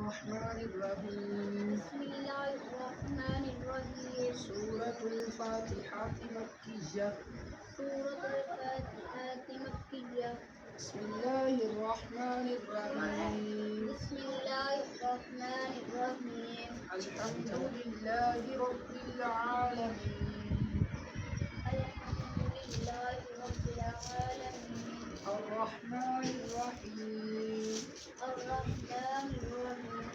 الرحمن الرحيم بسم الله الرحمن الرحيم سورة الفاتحة مكية سورة الفاتحة مكية بسم الله الرحمن الرحيم بسم الله الرحمن الرحيم الحمد لله رب العالمين الحمد لله رب العالمين الرحمن الرحيم الرحمن الرحيم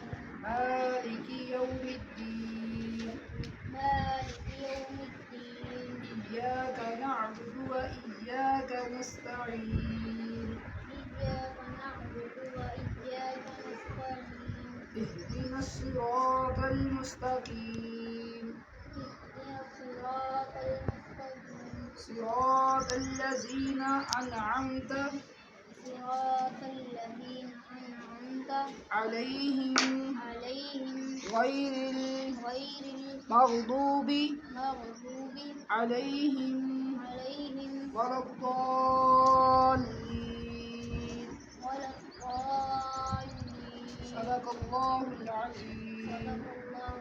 مالك يوم الدين مالك يوم الدين إياك نعبد وإياك نستعين إياك نعبد وإياك نستعين اهدنا الصراط المستقيم اهدنا الصراط المستقيم صراط الذين أنعمت صراط الذين أنعمت عليهم عليهم غير غير المغضوب المغضوب عليهم عليهم ولا الضالين ولا الضالين صدق الله العظيم صدق الله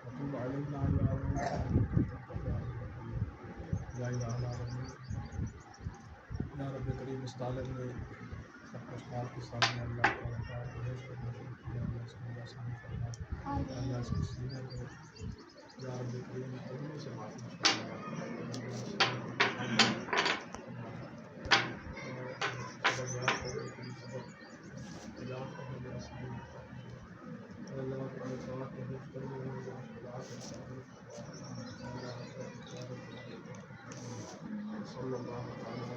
وتب علينا يا رب کریم اس طالب نے سب کچھ بات کے سامنے اللہ تعالیٰ بہت کرنا شروع کیا اللہ اس کو آسانی فرما اللہ اس کو سینے کو یا رب کریم علم سے معافی فرما صلی اللہ تعالیٰ